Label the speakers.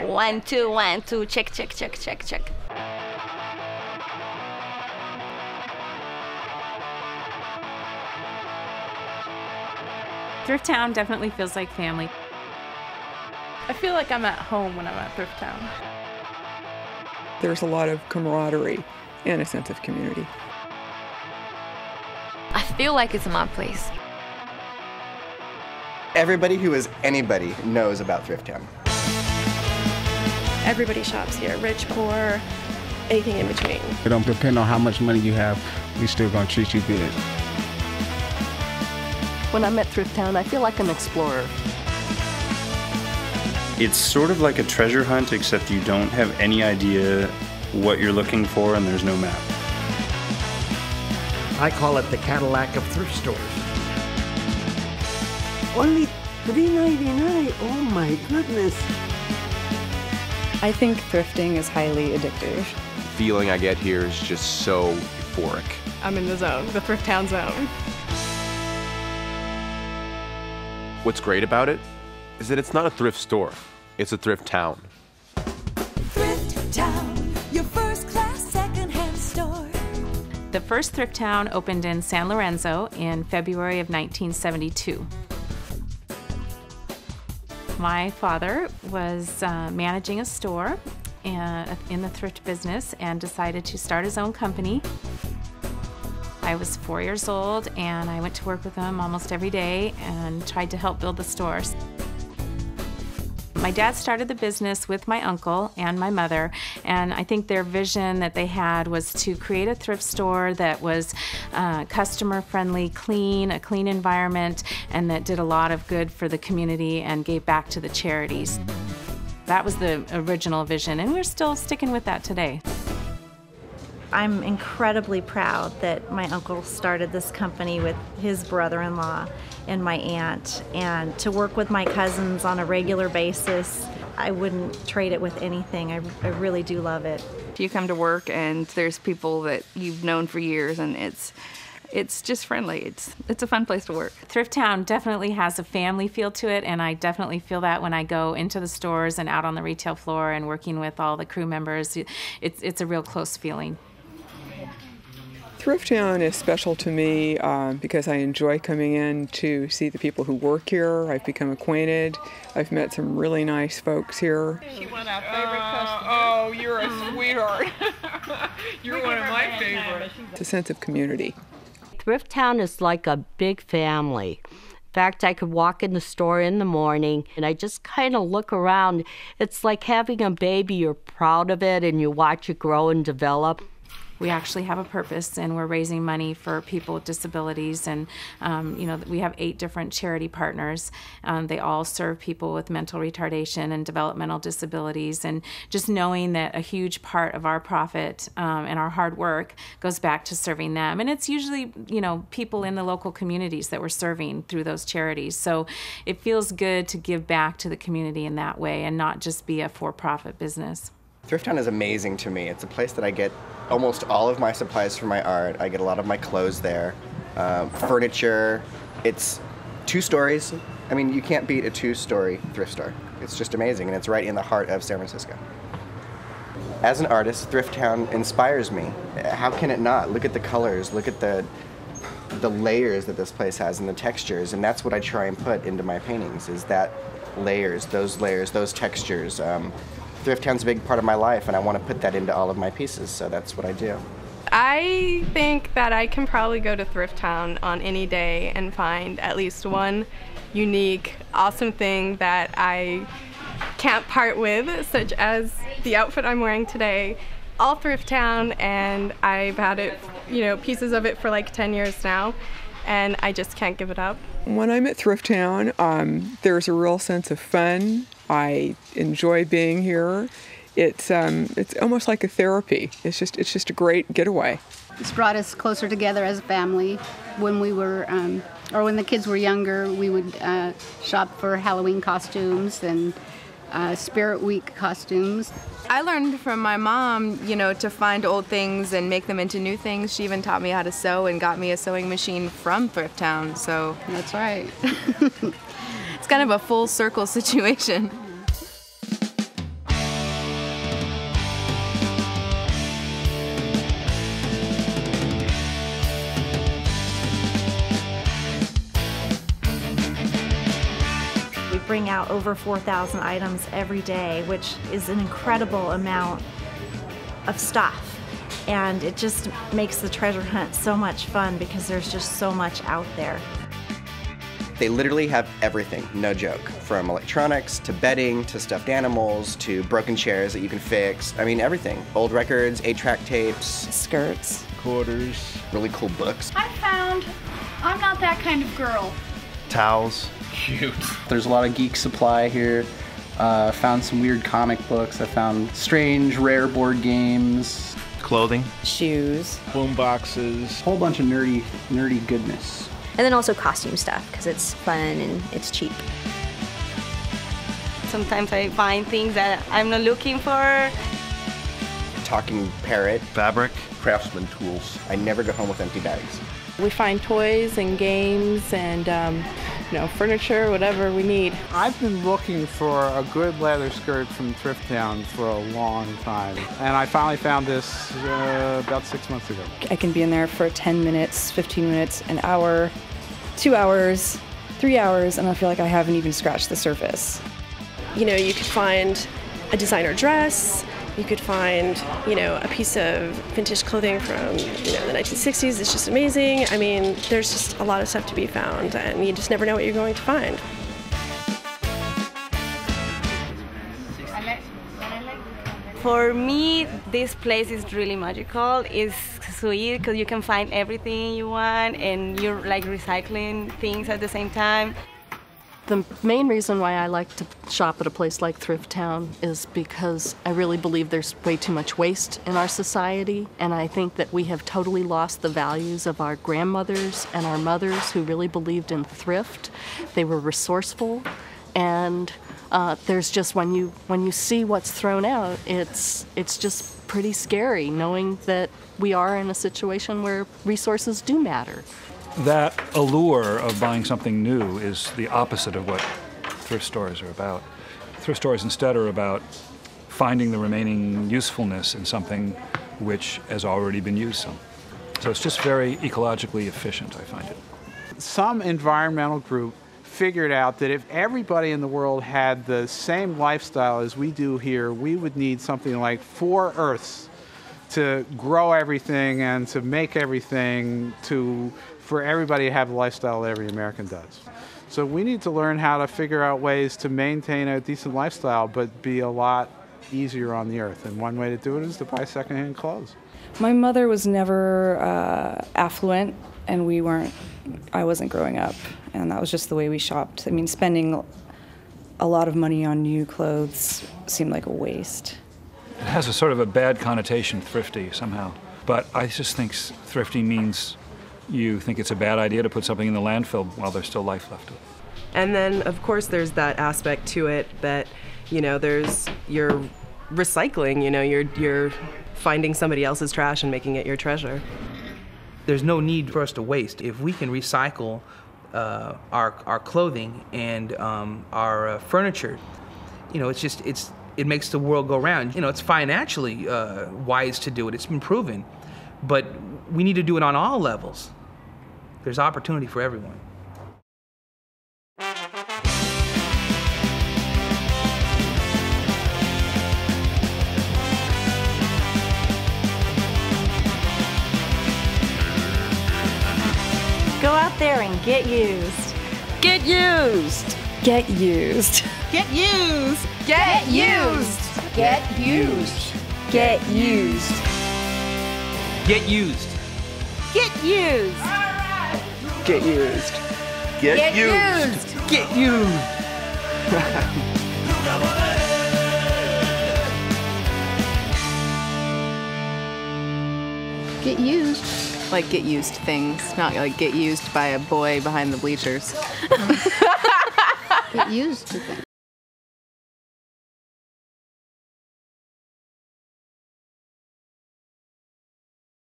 Speaker 1: 1, 2, 1, 2, check, check, check, check, check.
Speaker 2: Thrift Town definitely feels like family.
Speaker 3: I feel like I'm at home when I'm at Thrift Town.
Speaker 4: There's a lot of camaraderie and a sense of community.
Speaker 5: I feel like it's my place.
Speaker 6: Everybody who is anybody knows about Thrift Town.
Speaker 3: Everybody shops here, rich, poor, anything in between.
Speaker 7: It don't depend on how much money you have, we still gonna treat you good.
Speaker 8: When I'm at Thrift Town, I feel like an explorer.
Speaker 9: It's sort of like a treasure hunt, except you don't have any idea what you're looking for and there's no map.
Speaker 10: I call it the Cadillac of thrift stores.
Speaker 11: Only $3.99. Oh my goodness.
Speaker 12: I think thrifting is highly addictive.
Speaker 13: The feeling I get here is just so euphoric.
Speaker 3: I'm in the zone, the Thrift Town zone.
Speaker 13: What's great about it is that it's not a thrift store, it's a thrift town.
Speaker 14: Thrift Town, your first-class second-hand store.
Speaker 2: The first Thrift Town opened in San Lorenzo in February of 1972. My father was managing a store in the thrift business and decided to start his own company. I was 4 years old and I went to work with him almost every day and tried to help build the stores. My dad started the business with my uncle and my mother, and I think their vision that they had was to create a thrift store that was customer-friendly, clean, a clean environment, and that did a lot of good for the community and gave back to the charities. That was the original vision, and we're still sticking with that today.
Speaker 15: I'm incredibly proud that my uncle started this company with his brother-in-law and my aunt, and to work with my cousins on a regular basis. I wouldn't trade it with anything. I really do love it.
Speaker 16: You come to work and there's people that you've known for years, and it's just friendly. It's a fun place to work.
Speaker 2: Thrift Town definitely has a family feel to it, and I definitely feel that when I go into the stores and out on the retail floor and working with all the crew members. It's a real close feeling.
Speaker 4: Thrift Town is special to me because I enjoy coming in to see the people who work here. I've become acquainted. I've met some really nice folks here.
Speaker 3: She won our favorite customer. Oh, you're a sweetheart. You're one of my favorites.
Speaker 4: It's a sense of community.
Speaker 11: Thrift Town is like a big family. In fact, I could walk in the store in the morning and I just kind of look around. It's like having a baby. You're proud of it and you watch it grow and develop.
Speaker 2: We actually have a purpose, and we're raising money for people with disabilities, and we have 8 different charity partners. They all serve people with mental retardation and developmental disabilities, and just knowing that a huge part of our profit and our hard work goes back to serving them. And it's usually, people in the local communities that we're serving through those charities. So it feels good to give back to the community in that way and not just be a for-profit business.
Speaker 6: Thrift Town is amazing to me. It's a place that I get almost all of my supplies for my art. I get a lot of my clothes there, furniture. It's 2 stories. I mean, you can't beat a 2-story thrift store. It's just amazing, and it's right in the heart of San Francisco. As an artist, Thrift Town inspires me. How can it not? Look at the colors, look at the layers that this place has and the textures, and that's what I try and put into my paintings, is that layers, those textures. Thrift Town's a big part of my life, and I want to put that into all of my pieces, so that's what I do.
Speaker 3: I think that I can probably go to Thrift Town on any day and find at least one unique, awesome thing that I can't part with, such as the outfit I'm wearing today. All Thrift Town, and I've had it, pieces of it for like 10 years now, and I just can't give it up.
Speaker 4: When I'm at Thrift Town, there's a real sense of fun. I enjoy being here. It's almost like a therapy. It's just a great getaway.
Speaker 17: It's brought us closer together as a family. When we were, or when the kids were younger, we would shop for Halloween costumes and Spirit Week costumes.
Speaker 16: I learned from my mom, to find old things and make them into new things. She even taught me how to sew and got me a sewing machine from Thrift Town, so.
Speaker 17: That's right.
Speaker 16: It's kind of a full circle situation.
Speaker 15: bring out over 4,000 items every day, which is an incredible amount of stuff. And it just makes the treasure hunt so much fun because there's just so much out there.
Speaker 6: They literally have everything, no joke. From electronics, to bedding, to stuffed animals, to broken chairs that you can fix. I mean, everything. Old records, 8-track tapes.
Speaker 18: Skirts.
Speaker 7: Quarters.
Speaker 6: Really cool books.
Speaker 18: I found I'm Not That Kind of Girl.
Speaker 9: Towels.
Speaker 7: Cute.
Speaker 19: There's a lot of geek supply here. Found some weird comic books. I found strange, rare board games.
Speaker 9: Clothing.
Speaker 12: Shoes.
Speaker 7: Boom boxes.
Speaker 19: Whole bunch of nerdy goodness.
Speaker 20: And then also costume stuff, because it's fun and it's cheap.
Speaker 1: Sometimes I find things that I'm not looking for.
Speaker 6: Talking parrot.
Speaker 9: Fabric.
Speaker 13: Craftsman tools.
Speaker 6: I never go home with empty bags.
Speaker 12: We find toys and games and furniture, whatever we need.
Speaker 21: I've been looking for a good leather skirt from Thrift Town for a long time, and I finally found this about 6 months ago.
Speaker 12: I can be in there for 10 minutes, 15 minutes, an hour, 2 hours, 3 hours, and I feel like I haven't even scratched the surface.
Speaker 22: You know, you could find a designer dress, you could find, a piece of vintage clothing from, the 1960s. It's just amazing. I mean, there's just a lot of stuff to be found, and you just never know what you're going to find.
Speaker 1: For me, this place is really magical. It's sweet because you can find everything you want, and you're like recycling things at the same time.
Speaker 8: The main reason why I like to shop at a place like Thrift Town is because I really believe there's way too much waste in our society, and I think that we have totally lost the values of our grandmothers and our mothers who really believed in thrift. They were resourceful, and there's just when you see what's thrown out, it's just pretty scary knowing that we are in a situation where resources do matter.
Speaker 23: That allure of buying something new is the opposite of what thrift stores are about. Thrift stores instead are about finding the remaining usefulness in something which has already been used some. So it's just very ecologically efficient, I find it.
Speaker 21: Some environmental group figured out that if everybody in the world had the same lifestyle as we do here, we would need something like 4 Earths to grow everything and to make everything for everybody to have the lifestyle that every American does. So we need to learn how to figure out ways to maintain a decent lifestyle but be a lot easier on the earth. And one way to do it is to buy secondhand clothes.
Speaker 12: My mother was never affluent, and I wasn't growing up, and that was just the way we shopped. I mean, spending a lot of money on new clothes seemed like a waste.
Speaker 23: It has a sort of a bad connotation, thrifty, somehow. But I just think thrifty means you think it's a bad idea to put something in the landfill while there's still life left of it.
Speaker 24: And then, of course, there's that aspect to it that, there's your recycling, you're finding somebody else's trash and making it your treasure.
Speaker 25: There's no need for us to waste. If we can recycle our clothing and our furniture, it makes the world go round. It's financially wise to do it. It's been proven. But we need to do it on all levels. There's opportunity for everyone.
Speaker 15: Go out there and get used.
Speaker 1: Get used.
Speaker 12: Get used.
Speaker 1: Get used.
Speaker 18: Get used.
Speaker 1: Get used.
Speaker 12: Get used.
Speaker 25: Get used.
Speaker 1: Get used.
Speaker 21: Get used.
Speaker 13: Get used.
Speaker 25: Get used.
Speaker 18: Get used.
Speaker 16: Like get used things, not like get used by a boy behind the bleachers.
Speaker 18: Get used to things.